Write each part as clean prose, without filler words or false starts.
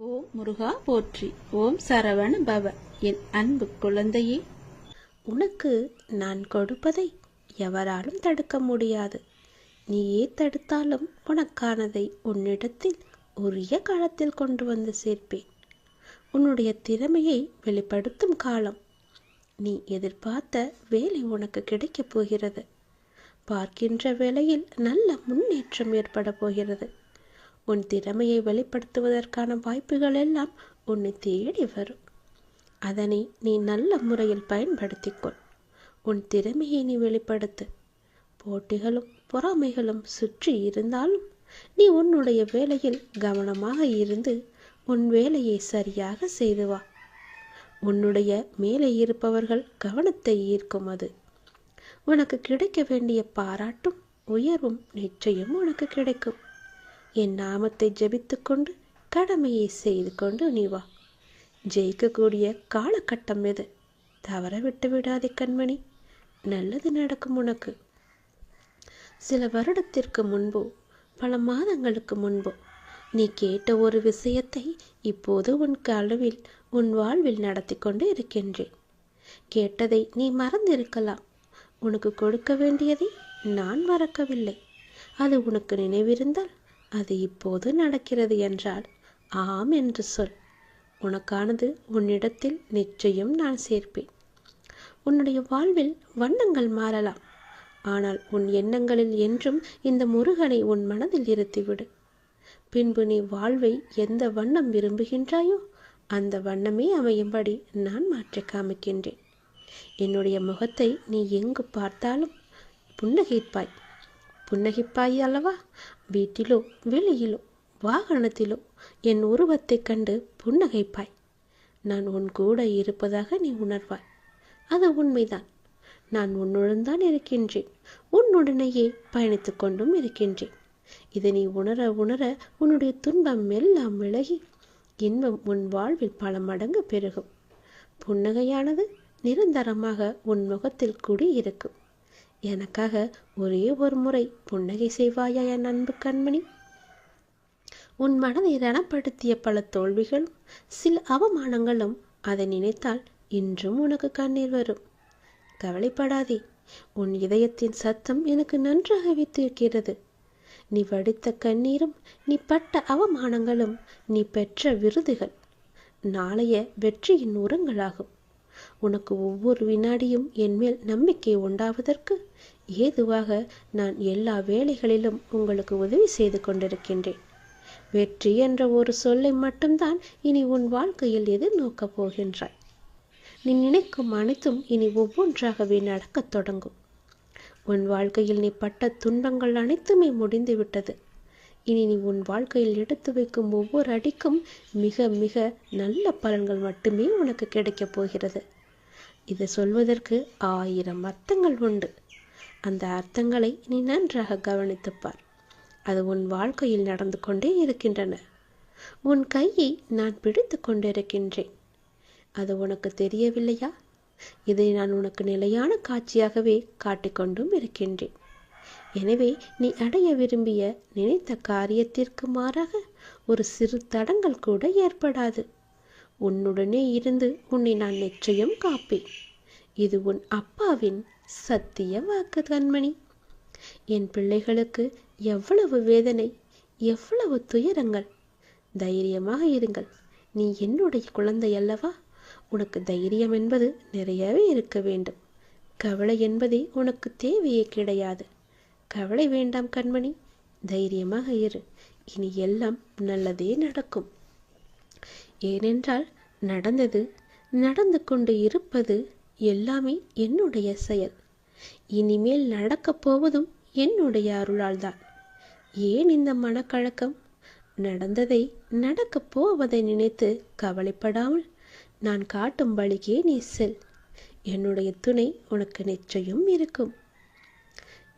ஓம் முருகா போற்றி. ஓம் சரவண பவ. என் அன்பு குழந்தையே, உனக்கு நான் கொடுப்பதை எவராலும் தடுக்க முடியாது. நீயே தடுத்தாலும் உனக்கானதை உன்னிடத்தில் உரிய காலத்தில் கொண்டு வந்து சேர்ப்பேன். உன்னுடைய திறமையை வெளிப்படுத்தும் காலம். நீ எதிர்பார்த்த வேலை உனக்கு கிடைக்கப் போகிறது. பார்க்கின்ற வேளையில் நல்ல முன்னேற்றம் ஏற்பட போகிறது. உன் திறமையை வெளிப்படுத்துவதற்கான வாய்ப்புகள் எல்லாம் உன்னை தேடி வரும். அதனை நீ நல்ல முறையில் பயன்படுத்திக்கொள். உன் திறமையை நீ வெளிப்படுத்து. போட்டிகளும் பொறாமைகளும் சுற்றி இருந்தாலும் நீ உன்னுடைய வேலையில் கவனமாக இருந்து உன் வேலையை சரியாக செய்து வா. உன்னுடைய மேலே இருப்பவர்கள் கவனத்தை ஈர்க்கும் அது. உனக்கு கிடைக்க வேண்டிய பாராட்டும் உயர்வும் நிச்சயம் உனக்கு கிடைக்கும். என் நாமத்தை ஜபித்துக்கொண்டு கடமையை செய்து கொண்டு நீ வா. ஜெயிக்கக்கூடிய காலகட்டம் எது? தவற விட்டு விடாதே கண்மணி. நல்லது நடக்கும் உனக்கு. சில வருடத்திற்கு முன்போ பல மாதங்களுக்கு முன்போ நீ கேட்ட ஒரு விஷயத்தை இப்போது உன் கனவில் உன் வாழ்வில் நடத்தி கொண்டு இருக்கின்றேன். கேட்டதை நீ மறந்திருக்கலாம். உனக்கு கொடுக்க வேண்டியதை நான் மறக்கவில்லை. அது உனக்கு நினைவிருந்தால் அது இப்போது நடக்கிறது என்றால் ஆம் என்று சொல். உனக்கானது உன்னிடத்தில் நிச்சயம் நான் சேர்ப்பேன். உன்னுடைய வாழ்வில் வண்ணங்கள் மாறலாம். ஆனால் உன் எண்ணங்களில் என்றும் இந்த முருகனை உன் மனதில் இருத்திவிடு. பின்பு நீ வாழ்வை எந்த வண்ணம் விரும்புகின்றாயோ அந்த வண்ணமே அமையும்படி நான் மாற்றி காமிக்கின்றேன். என்னுடைய முகத்தை நீ எங்கு பார்த்தாலும் புன்னகைப்பாய். புன்னகைப்பாய் அல்லவா? வீட்டிலோ வெளியிலோ வாகனத்திலோ என் உருவத்தை கண்டு புன்னகைப்பாய். நான் உன் கூட இருப்பதாக நீ உணர்வாய். அது உண்மைதான். நான் உன்னுடன் தான் இருக்கின்றேன். உன்னுடனேயே பயணித்து கொண்டும் இருக்கின்றேன். இதை நீ உணர உணர உன்னுடைய துன்பம் எல்லாம் விலகி இன்பம் உன் வாழ்வில் பல மடங்கு பெருகும். புன்னகையானது நிரந்தரமாக உன் முகத்தில் குடியிருக்கும். எனக்காக ஒரே ஒரு முறை புன்னகை செய்வாயா என் அன்பு கண்மணி? உன் மனதை ரணப்படுத்திய பல தோல்விகளும் சில அவமானங்களும் அதை நினைத்தால் இன்றும் உனக்கு கண்ணீர் வரும். கவலைப்படாதே. உன் இதயத்தின் சத்தம் எனக்கு நன்றாகவே தெரிகிறது. நீ வடித்த கண்ணீரும் நீ பட்ட அவமானங்களும் நீ பெற்ற விருதுகள் நாளைய வெற்றியின் உரங்களாகும். உனக்கு ஒவ்வொரு வினாடியும் என்மேல் நம்பிக்கை உண்டாவதற்கு ஏதுவாக நான் எல்லா வேளைகளிலும் உங்களுக்கு உதவி செய்து கொண்டிருக்கின்றேன். வெற்றி என்ற ஒரு சொல்லை மட்டும்தான் இனி உன் வாழ்க்கையில் எதிர்நோக்கப் போகின்றாய். நீ நினைக்கும் அனைத்தும் இனி ஒவ்வொன்றாகவே நடக்கத் தொடங்கும். உன் வாழ்க்கையில் நீ பட்ட துன்பங்கள் அனைத்துமே முடிந்துவிட்டது. இனி நீ உன் வாழ்க்கையில் எடுத்து வைக்கும் ஒவ்வொரு அடிக்கும் மிக மிக நல்ல பலன்கள் மட்டுமே உனக்கு கிடைக்கப் போகிறது. இதை சொல்வதற்கு 1000 அர்த்தங்கள் உண்டு. அந்த அர்த்தங்களை நீ நன்றாக கவனித்துப்பார். அது உன் வாழ்க்கையில் நடந்து கொண்டே இருக்கின்றன. உன் கையை நான் பிடித்து கொண்டிருக்கின்றேன். அது உனக்கு தெரியவில்லையா? இதை நான் உனக்கு நிலையான காட்சியாகவே காட்டிக்கொண்டும் இருக்கின்றேன். எனவே நீ அடைய விரும்பிய நினைத்த காரியத்திற்கு மாறாக ஒரு சிறு தடங்கள் கூட ஏற்படாது. உன்னுடனே இருந்து உன்னை நான் நிச்சயம் காப்பேன். இது உன் அப்பாவின் சத்திய வாக்கு கண்மணி. என் பிள்ளைகளுக்கு எவ்வளவு வேதனை, எவ்வளவு துயரங்கள். தைரியமாக இருங்கள். நீ என்னுடைய குழந்தை அல்லவா? உனக்கு தைரியம் என்பது நிறையவே இருக்க வேண்டும். கவலை என்பதே உனக்கு தேவையே கிடையாது. கவலை வேண்டாம் கண்மணி. தைரியமாக இரு. இனி எல்லாம் நல்லதே நடக்கும். ஏனென்றால் நடந்தது, நடந்து கொண்டு இருப்பது எல்லாமே என்னுடைய செயல். இனிமேல் நடக்கப் போவதும் என்னுடைய அருளால் தான். ஏன் இந்த மனக்கழக்கம்? நடந்ததை நடக்கப் போவதை நினைத்து கவலைப்படாமல் நான் காட்டும் வழிக்கே நீ செல். என்னுடைய துணை உனக்கு நிச்சயம் இருக்கும்.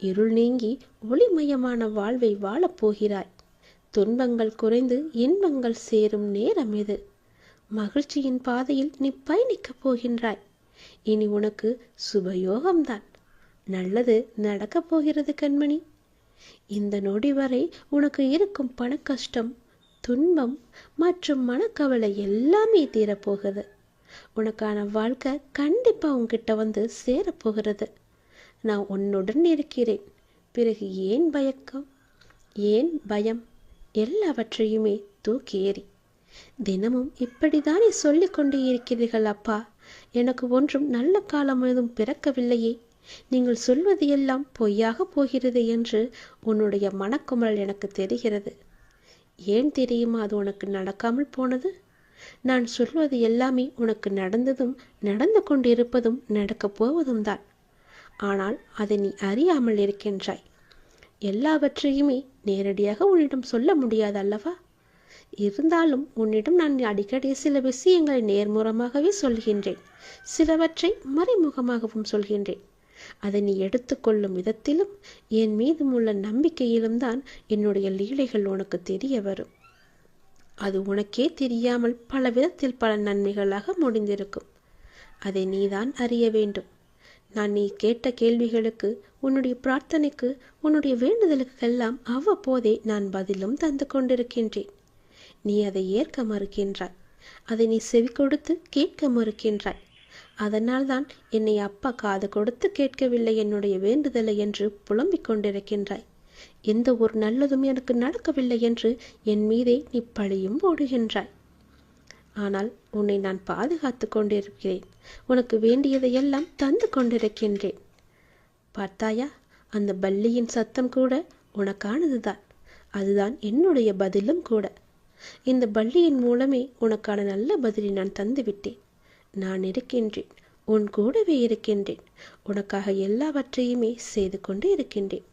இருள் நீங்கி ஒளிமயமான வாழ்வை வாழப்போகிறாய். துன்பங்கள் குறைந்து இன்பங்கள் சேரும் நேரம் இது. மகிழ்ச்சியின் பாதையில் நீ பயணிக்கப் போகின்றாய். இனி உனக்கு சுபயோகம்தான். நல்லது நடக்கப் போகிறது கண்மணி. இந்த நொடி வரை உனக்கு இருக்கும் பண கஷ்டம் துன்பம் மற்றும் மனக்கவலை எல்லாமே தீரப்போகுது. உனக்கான வாழ்க்கை கண்டிப்பாக உன்கிட்ட வந்து சேரப்போகிறது. நான் உன்னுடன் இருக்கிறேன். பிறகு ஏன் பயக்கம், ஏன் பயம்? எல்லாவற்றையுமே தூக்கி ஏறி. தினமும் இப்படித்தானே சொல்லிக் கொண்டே இருக்கிறீர்கள் அப்பா. எனக்கு ஒன்றும் நல்ல காலம் எதுவும் பிறக்கவில்லையே. நீங்கள் சொல்வது எல்லாம் பொய்யாக போகிறது என்று உன்னுடைய மனக்குமரல் எனக்கு தெரிகிறது. ஏன் தெரியுமா அது உனக்கு நடக்காமல் போனது? நான் சொல்வது எல்லாமே உனக்கு நடந்ததும் நடந்து கொண்டிருப்பதும் நடக்கப் போவதும் தான். ஆனால் அதை நீ அறியாமல் இருக்கின்றாய். எல்லாவற்றையுமே நேரடியாக உன்னிடம் சொல்ல முடியாது அல்லவா? இருந்தாலும் உன்னிடம் நான் அடிக்கடி சில விஷயங்களை நேர்முகமாகவே சொல்கின்றேன், சிலவற்றை மறைமுகமாகவும் சொல்கின்றேன். அதை நீ எடுத்துக்கொள்ளும் விதத்திலும் என் மீதும் உள்ள நம்பிக்கையிலும் தான் என்னுடைய லீலைகள் உனக்கு தெரிய வரும். அது உனக்கே தெரியாமல் பல விதத்தில் பல நன்மைகளாக முடிந்திருக்கும். அதை நீதான் அறிய வேண்டும். நான் நீ கேட்ட கேள்விகளுக்கு, உன்னுடைய பிரார்த்தனைக்கு, உன்னுடைய வேண்டுதலுக்கெல்லாம் அவ்வப்போதே நான் பதிலும் தந்து கொண்டிருக்கின்றேன். நீ அதை ஏற்க மறுக்கின்றாய். அதை நீ செவி கொடுத்து கேட்க மறுக்கின்றாய். அதனால்தான் என்னை அப்பா காது கொடுத்து கேட்கவில்லை என்னுடைய வேண்டுதலை என்று புலம்பிக் கொண்டிருக்கின்றாய். எந்த ஒரு நல்லதும் எனக்கு நடக்கவில்லை என்று என் மீதே நீ பழியும் போடுகின்றாய். ஆனால் உன்னை நான் பாதுகாத்து கொண்டிருக்கிறேன். உனக்கு வேண்டியதையெல்லாம் தந்து கொண்டிருக்கின்றேன். பார்த்தாயா, அந்த பல்லியின் சத்தம் கூட உனக்கானதுதான். அதுதான் என்னுடைய பதிலும் கூட. இந்த பல்லியின் மூலமே உனக்கான நல்ல பதிலை நான் தந்துவிட்டேன். நான் இருக்கின்றேன், உன் கூடவே இருக்கின்றேன். உனக்காக எல்லாவற்றையுமே செய்து கொண்டு இருக்கின்றேன்.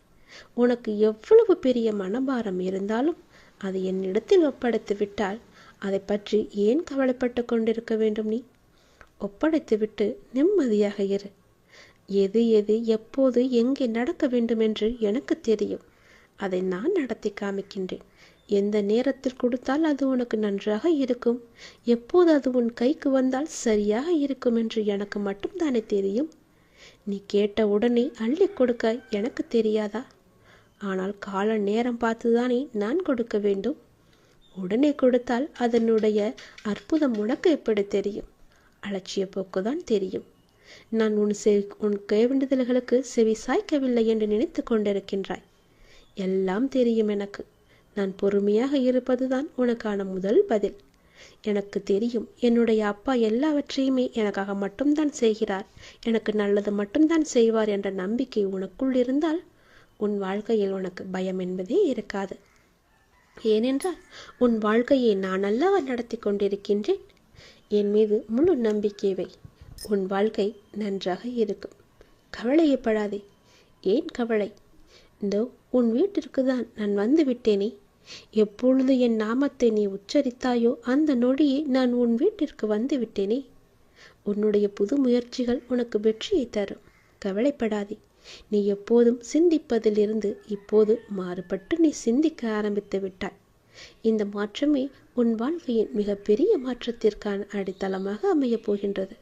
உனக்கு எவ்வளவு பெரிய மனபாரம் இருந்தாலும் அதை என்னிடத்தில் ஒப்படைத்து விட்டால் அதை பற்றி ஏன் கவலைப்பட்டு கொண்டிருக்க வேண்டும்? நீ ஒப்படைத்துவிட்டு நிம்மதியாக இரு. எது எது எப்போது எங்கே நடக்க வேண்டும் என்று எனக்கு தெரியும். அதை நான் நடத்தி காமிக்கின்றேன். எந்த நேரத்தில் கொடுத்தால் அது உனக்கு நன்றாக இருக்கும், எப்போது அது உன் கைக்கு வந்தால் சரியாக இருக்கும் என்று எனக்கு மட்டும்தானே தெரியும். நீ கேட்ட உடனே அள்ளி கொடுக்க எனக்கு தெரியாதா? ஆனால் கால நேரம் பார்த்துதானே நான் கொடுக்க வேண்டும். உடனே கொடுத்தால் அதனுடைய அற்புதம் உனக்கு எப்படி தெரியும்? அலட்சிய போக்குதான் தெரியும். நான் உன் வேண்டுதல்களுக்கு செவி சாய்க்கவில்லை என்று நினைத்து கொண்டிருக்கின்றாய். எல்லாம் தெரியும் எனக்கு. நான் பொறுமையாக இருப்பதுதான் உனக்கான முதல் பதில். எனக்கு தெரியும், என்னுடைய அப்பா எல்லாவற்றையுமே எனக்காக மட்டும்தான் செய்கிறார், எனக்கு நல்லது மட்டும்தான் செய்வார் என்ற நம்பிக்கை உனக்குள் இருந்தால் உன் வாழ்க்கையில் உனக்கு பயம் என்பதே இருக்காது. ஏனென்றால் உன் வாழ்க்கையை நான் அல்லவா நடத்தி கொண்டிருக்கின்றேன். என் மீது முழு நம்பிக்கை வை. உன் வாழ்க்கை நன்றாக இருக்கும். கவலையப்படாதே. ஏன் கவலை? இதோ உன் வீட்டிற்கு தான் நான் வந்து விட்டேனே. எப்பொழுது என் நாமத்தை நீ உச்சரித்தாயோ அந்த நொடியே நான் உன் வீட்டிற்கு வந்து விட்டேனே. உன்னுடைய புது முயற்சிகள் உனக்கு வெற்றியை தரும். கவலைப்படாதே. நீ எப்போதும் சிந்திப்பதிலிருந்து இப்போது மாறுபட்டு நீ சிந்திக்க ஆரம்பித்து விட்டாய். இந்த மாற்றமே உன் வாழ்க்கையின் மிகப்பெரிய மாற்றத்திற்கான அடித்தளமாக அமையப் போகின்றது.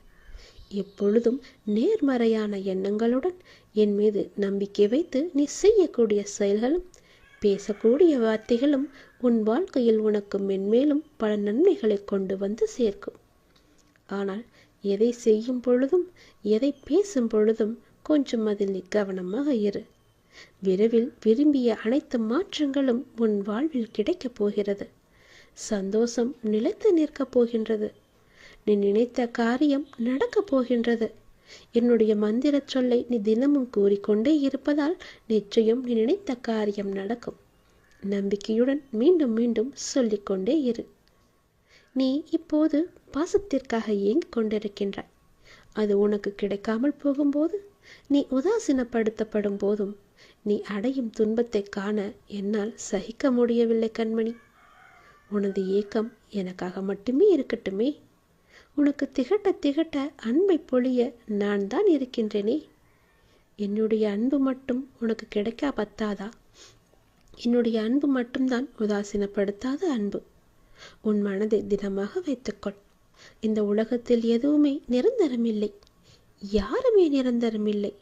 எப்பொழுதும் நேர்மறையான எண்ணங்களுடன் என் மீது நம்பிக்கை வைத்து நீ செய்யக்கூடிய செயல்களும் பேசக்கூடிய வார்த்தைகளும் உன் வாழ்க்கையில் உனக்கு மென்மேலும் பல நன்மைகளை கொண்டு வந்து சேர்க்கும். ஆனால் எதை செய்யும் பொழுதும் எதை பேசும் பொழுதும் கொஞ்சம் அதில் நீ கவனமாக இரு. விரைவில் விரும்பிய அனைத்து மாற்றங்களும் உன் வாழ்வில் கிடைக்கப் போகிறது. சந்தோஷம் நிலைத்து நிற்கப் போகின்றது. நீ நினைத்த காரியம் நடக்கப் போகின்றது. என்னுடைய மந்திர சொல்லை நீ தினமும் கூறிக்கொண்டே இருப்பதால் நிச்சயம் நீ நினைத்த காரியம் நடக்கும். நம்பிக்கையுடன் மீண்டும் மீண்டும் சொல்லிக்கொண்டே இரு. நீ இப்போது பாசத்திற்காக ஏங்கிக் கொண்டிருக்கின்றாய். அது உனக்கு கிடைக்காமல் போகும்போது, நீ உதாசீனப்படுத்தப்படும் போதும் நீ அடையும் துன்பத்தை காண என்னால் சகிக்க முடியவில்லை கண்மணி. உனது ஏக்கம் எனக்காக மட்டுமே இருக்கட்டுமே. உனக்கு திகட்ட திகட்ட அன்பை பொழிய நான் தான் இருக்கின்றேனே. என்னுடைய அன்பு மட்டும் உனக்கு கிடைக்கா பத்தாதா? என்னுடைய அன்பு மட்டும்தான் உதாசீனப்படுத்தாத அன்பு. உன் மனதை திடமாக வைத்துக்கொள். இந்த உலகத்தில் எதுவுமே நிரந்தரமில்லை. யாருமே நிரந்தரமில்லை.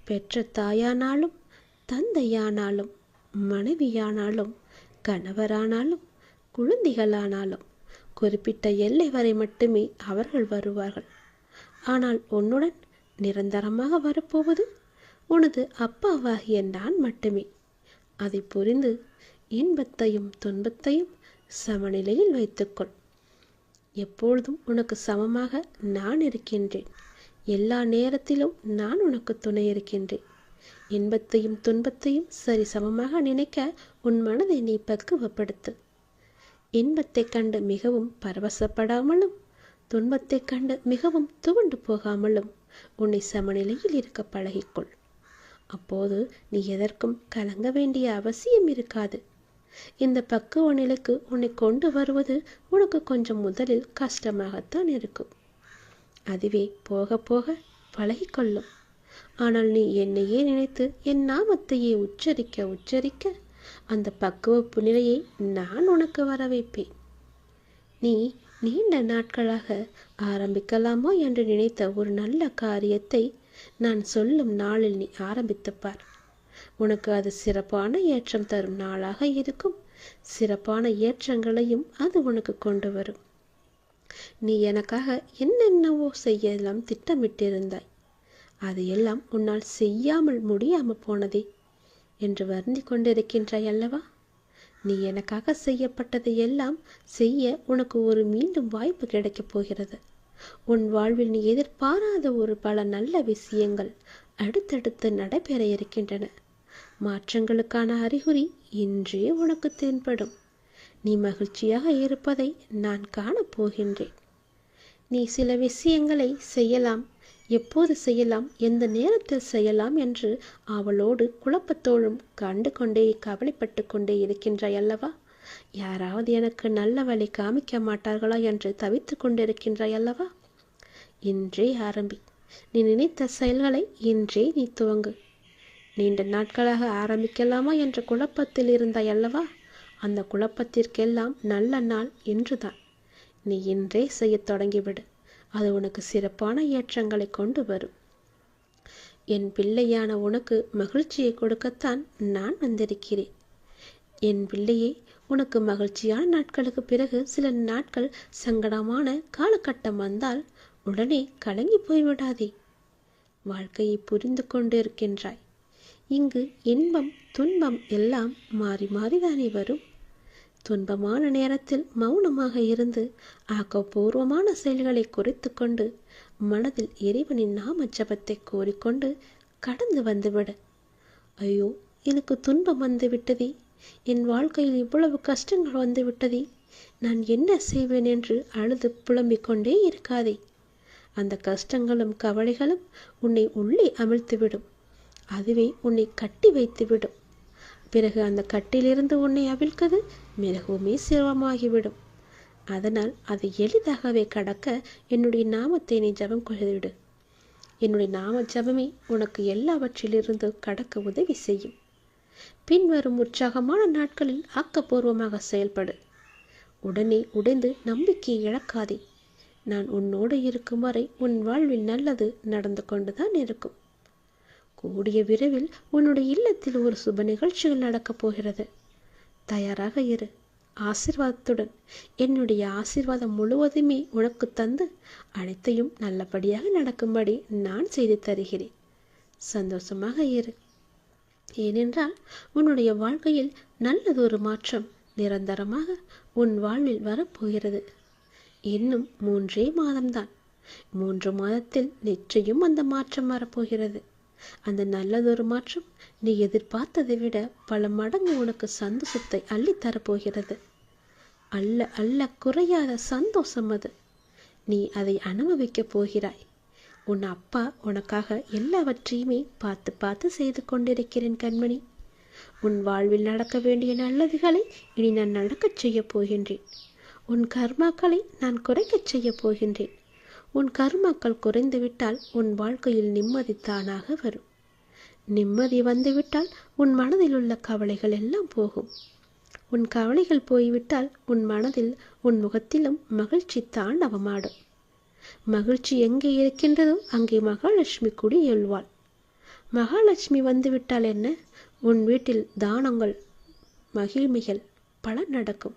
பெற்ற தாயானாலும், தந்தையானாலும், மனைவியானாலும், கணவரானாலும், குழந்தைகளானாலும் குறிப்பிட்ட எல்லை வரை மட்டுமே அவர்கள் வருவார்கள். ஆனால் உன்னுடன் நிரந்தரமாக வரப்போவது உனது அப்பாவாகிய நான் மட்டுமே. அதை புரிந்து இன்பத்தையும் துன்பத்தையும் சமநிலையில் வைத்துக்கொள். எப்பொழுதும் உனக்கு சமமாக நான் இருக்கின்றேன். எல்லா நேரத்திலும் நான் உனக்கு துணை இருக்கின்றேன். இன்பத்தையும் துன்பத்தையும் சரி சமமாக நினைக்க உன் மனதை நீ பக்குவப்படுத்து. இன்பத்தைக் கண்டு மிகவும் பரவசப்படாமலும் துன்பத்தைக் கண்டு மிகவும் துவண்டு போகாமலும் உன்னை சமநிலையில் இருக்க பழகிக்கொள். அப்போது நீ எதற்கும் கலங்க வேண்டிய அவசியம் இருக்காது. இந்த பக்குவ நிலைக்கு உன்னை கொண்டு வருவது உனக்கு கொஞ்சம் முதலில் கஷ்டமாகத்தான் இருக்கும். அதுவே போக போக பழகிக்கொள்ளும். ஆனால் நீ என்னையே நினைத்து என் நாமத்தையே உச்சரிக்க உச்சரிக்க அந்த பக்குவப்பு நிலையை நான் உனக்கு வர வைப்பேன். நீ நீண்ட நாட்களாக ஆரம்பிக்கலாமா என்று நினைத்த ஒரு நல்ல காரியத்தை நான் சொல்லும் நாளில் நீ ஆரம்பித்துப்பார். உனக்கு அது சிறப்பான ஏற்றம் தரும் நாளாக இருக்கும். சிறப்பான ஏற்றங்களையும் அது உனக்கு கொண்டு வரும். நீ எனக்காக என்னென்னவோ செய்யலாம் திட்டமிட்டிருந்தாய். அதையெல்லாம் உன்னால் செய்யாமல் முடியாமல் போனதே என்று வருந்தி கொண்டிருக்கின்றாய் அல்லவா? நீ எனக்காக செய்யப்பட்டதை எல்லாம் செய்ய உனக்கு ஒரு மீண்டும் வாய்ப்பு கிடைக்கப் போகிறது. உன் வாழ்வில் நீ எதிர்பாராத ஒரு பல நல்ல விஷயங்கள் அடுத்தடுத்து நடைபெற இருக்கின்றன. மாற்றங்களுக்கான அறிகுறி இன்றே உனக்கு தென்படும். நீ மகிழ்ச்சியாக இருப்பதை நான் காணப்போகின்றேன். நீ சில விஷயங்களை செய்யலாம், எப்போது செய்யலாம், எந்த நேரத்தில் செய்யலாம் என்று அவளோடு குழப்பத்தோடும் கண்டு கொண்டே கவலைப்பட்டு கொண்டே இருக்கின்றாய் அல்லவா? யாராவது எனக்கு நல்ல வழி காமிக்க மாட்டார்களா என்று தவித்து கொண்டிருக்கின்றாய் அல்லவா? இன்றே ஆரம்பி. நீ நினைத்த செயல்களை இன்றே நீ துவங்கு. நீண்ட நாட்களாக ஆரம்பிக்கலாமா என்ற குழப்பத்தில் இருந்தாய் அல்லவா? அந்த குழப்பத்திற்கெல்லாம் நல்ல நாள் இன்றுதான். நீ இன்றே செய்ய தொடங்கிவிடு. அது உனக்கு சிறப்பான ஏற்றங்களை கொண்டு வரும். என் பிள்ளையான உனக்கு மகிழ்ச்சியை கொடுக்கத்தான் நான் வந்திருக்கிறேன். என் பிள்ளையே, உனக்கு மகிழ்ச்சியான நாட்களுக்கு பிறகு சில நாட்கள் சங்கடமான காலகட்டம் வந்தால் உடனே கலங்கி போய்விடாதே. வாழ்க்கையை புரிந்து கொண்டிருக்கின்றாய். இங்கு இன்பம் துன்பம் எல்லாம் மாறி மாறிதானே வரும். துன்பமான நேரத்தில் மௌனமாக இருந்து ஆக்கப்பூர்வமான செயல்களை குறித்து கொண்டு மனதில் இறைவனின் நாம ஜபத்தை கோரிக்கொண்டு கடந்து வந்துவிடு. ஐயோ, எனக்கு துன்பம் வந்து விட்டதே, என் வாழ்க்கையில் இவ்வளவு கஷ்டங்கள் வந்து விட்டதே, நான் என்ன செய்வேன் என்று அழுது புலம்பிக் கொண்டே இருக்காதே. அந்த கஷ்டங்களும் கவலைகளும் உன்னை உள்ளே அமிழ்த்துவிடும். அதுவே உன்னை கட்டி வைத்துவிடும். பிறகு அந்த கட்டிலிருந்து உன்னை அவிழ்க்கது மிகவுமே சிரமமாகிவிடும். அதனால் அதை எளிதாகவே கடக்க என்னுடைய நாமத்தை நீ ஜபம் கொள்ளுவிடு. என்னுடைய நாம ஜபமே உனக்கு எல்லாவற்றிலிருந்து கடக்க உதவி செய்யும். பின்வரும் உற்சாகமான நாட்களில் ஆக்கப்பூர்வமாக செயல்படு. உடனே உடைந்து நம்பிக்கையை இழக்காதே. நான் உன்னோடு இருக்கும் வரை உன் வாழ்வில் நல்லது நடந்து கொண்டுதான் இருக்கும். கூடிய விரைவில் உன்னுடைய இல்லத்தில் ஒரு சுப நிகழ்ச்சிகள் நடக்கப் போகிறது. தயாராக இரு. ஆசீர்வாதத்துடன் என்னுடைய ஆசீர்வாதம் முழுவதுமே உனக்கு தந்து அனைத்தையும் நல்லபடியாக நடக்கும்படி நான் செய்து தருகிறேன். சந்தோஷமாக இரு. ஏனென்றால் உன்னுடைய வாழ்க்கையில் நல்லதொரு மாற்றம் நிரந்தரமாக உன் வாழ்வில் வரப்போகிறது. இன்னும் 3 மாதம்தான். 3 மாதத்தில் நிச்சயம் அந்த மாற்றம் வரப்போகிறது. அந்த நல்லதொரு மாற்றம் நீ எதிர்பார்த்ததை விட பல மடங்கு உனக்கு சந்தோஷத்தை அள்ளித்தரப்போகிறது. அல்ல அல்ல குறையாத சந்தோஷம் அது. நீ அதை அனுபவிக்கப் போகிறாய். உன் அப்பா உனக்காக எல்லாவற்றையுமே பார்த்து பார்த்து செய்து கொண்டிருக்கிறேன் கண்மணி. உன் வாழ்வில் நடக்க வேண்டிய நல்லதுகளை இனி நான் நடக்கச் செய்ய போகின்றேன். உன் கர்மாக்களை நான் குறைக்கச் செய்ய போகின்றேன். உன் கர்மாக்கள் குறைந்துவிட்டால் உன் வாழ்க்கையில் நிம்மதி தானாக வரும். நிம்மதி வந்துவிட்டால் உன் மனதில் உள்ள கவலைகள் எல்லாம் போகும். உன் கவலைகள் போய்விட்டால் உன் மனதில் உன் முகத்திலும் மகிழ்ச்சி தாண்டவமாடும். மகிழ்ச்சி எங்கே இருக்கின்றதோ அங்கே மகாலட்சுமி குடியேழ்வாள். மகாலட்சுமி வந்துவிட்டால் என்ன, உன் வீட்டில் தானங்கள் மகிழ்மைகள் பல நடக்கும்.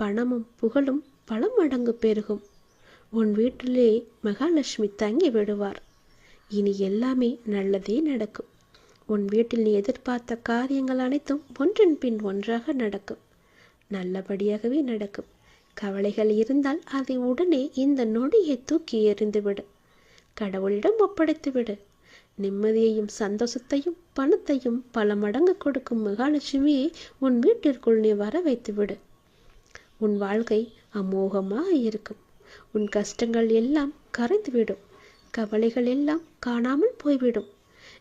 பணமும் புகழும் பல மடங்கு பெருகும். உன் வீட்டிலே மகாலட்சுமி தங்கி விடுவார். இனி எல்லாமே நல்லதே நடக்கும். உன் வீட்டில் நீ எதிர்பார்த்த காரியங்கள் அனைத்தும் ஒன்றின் பின் ஒன்றாக நடக்கும். நல்லபடியாகவே நடக்கும். கவலைகள் இருந்தால் அதை உடனே இந்த நொடியை தூக்கி எறிந்துவிடு. கடவுளிடம் ஒப்படைத்துவிடு. நிம்மதியையும் சந்தோஷத்தையும் பணத்தையும் பல மடங்கு கொடுக்கும் மகாலட்சுமியை உன் வீட்டிற்குள் நீ வர வைத்துவிடு. உன் வாழ்க்கை அமோகமாக இருக்கும். உன் கஷ்டங்கள் எல்லாம் கரைந்துவிடும். கவலைகள் எல்லாம் காணாமல் போய்விடும்.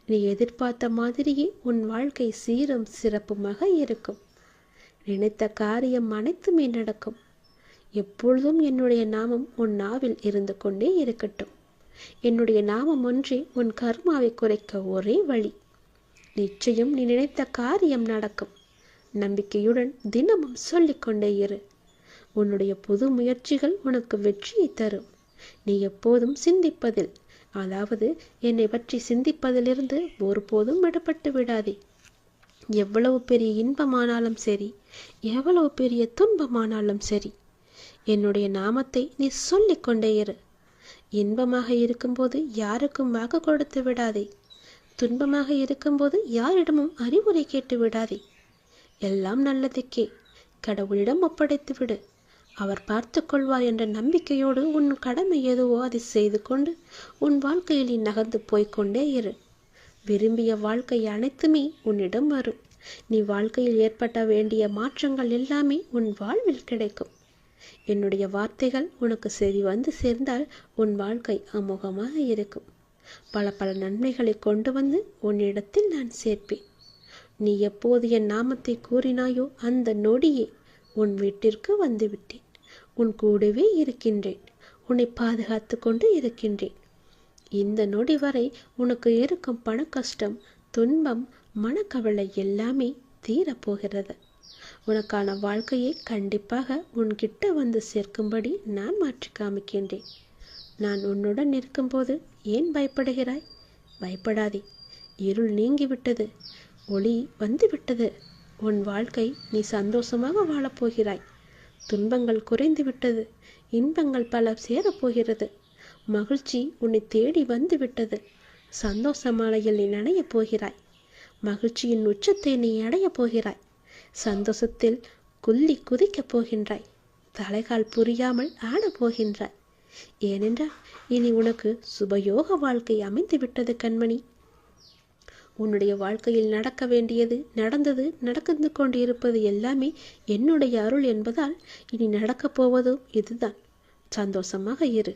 நீ எதிர்பார்த்த மாதிரியே உன் வாழ்க்கை சீரும் சிறப்புமாக இருக்கும். நினைத்த காரியம் அனைத்துமே நடக்கும். எப்பொழுதும் என்னுடைய நாமம் உன் நாவில் இருந்து கொண்டே இருக்கட்டும். என்னுடைய நாமம் ஒன்றே உன் கர்மாவை குறைக்க ஒரே வழி. நிச்சயம் நீ நினைத்த காரியம் நடக்கும். நம்பிக்கையுடன் தினமும் சொல்லிக்கொண்டே இரு. உன்னுடைய புது முயற்சிகள் உனக்கு வெற்றியை தரும். நீ எப்போதும் சிந்திப்பதில், அதாவது என்னை பற்றி சிந்திப்பதிலிருந்து ஒருபோதும் விடுபட்டு விடாதே. எவ்வளவு பெரிய இன்பமானாலும் சரி, எவ்வளவு பெரிய துன்பமானாலும் சரி, என்னுடைய நாமத்தை நீ சொல்லிக்கொண்டே இரு. இன்பமாக இருக்கும்போது யாருக்கும் வாக்கு கொடுத்து விடாதே. துன்பமாக இருக்கும்போது யாரிடமும் அறிவுரை கேட்டு விடாதே. எல்லாம் நல்லதுக்கே. கடவுளிடம் ஒப்படைத்து விடு. அவர் பார்த்து கொள்வார் என்ற நம்பிக்கையோடு உன் கடமை எதுவோ அதை செய்து கொண்டு உன் வாழ்க்கையில் நீ நகர்ந்து போய்கொண்டே இரு. விரும்பிய வாழ்க்கை அனைத்துமே உன்னிடம் வரும். நீ வாழ்க்கையில் ஏற்பட்ட வேண்டிய மாற்றங்கள் எல்லாமே உன் வாழ்வில் கிடைக்கும். என்னுடைய வார்த்தைகள் உனக்கு செவி வந்து சேர்ந்தால் உன் வாழ்க்கை அமோகமாக இருக்கும். பல பல நன்மைகளை கொண்டு வந்து உன்னிடத்தில் நான் சேர்ப்பேன். நீ எப்போது என் நாமத்தை கூறினாயோ அந்த நொடியே உன் வீட்டிற்கு வந்துவிட்டேன். உன் கூடவே இருக்கின்றேன். உன்னை பாதுகாத்து கொண்டு இருக்கின்றேன். இந்த நொடி வரை உனக்கு இருக்கும் பண கஷ்டம், துன்பம், மனக்கவலை எல்லாமே தீரப்போகிறது. உனக்கான வாழ்க்கையை கண்டிப்பாக உன்கிட்ட வந்து சேர்க்கும்படி நான் மாற்றி காமிக்கின்றேன். நான் உன்னுடன் இருக்கும்போது ஏன் பயப்படுகிறாய்? பயப்படாதே. இருள் நீங்கிவிட்டது. ஒளி வந்துவிட்டது. உன் வாழ்க்கை நீ சந்தோஷமாக வாழப்போகிறாய். துன்பங்கள் குறைந்து விட்டது. இன்பங்கள் பல சேரப்போகிறது. மகிழ்ச்சி உன்னை தேடி வந்து விட்டது. சந்தோஷ மாலையில் நீ நனையப் போகிறாய். மகிழ்ச்சியின் உச்சத்தை நீ அடையப் போகிறாய். சந்தோஷத்தில் குள்ளி குதிக்கப் போகின்றாய். தலைகால் புரியாமல் ஆடப் போகின்றாய். ஏனென்றால் இனி உனக்கு சுபயோக வாழ்க்கை அமைந்து விட்டது கண்மணி. உன்னுடைய வாழ்க்கையில் நடக்க வேண்டியது நடந்தது, நடந்து கொண்டு இருப்பது எல்லாமே என்னுடைய அருள் என்பதால் இனி நடக்கப் போவதும் இதுதான். சந்தோஷமாக இரு.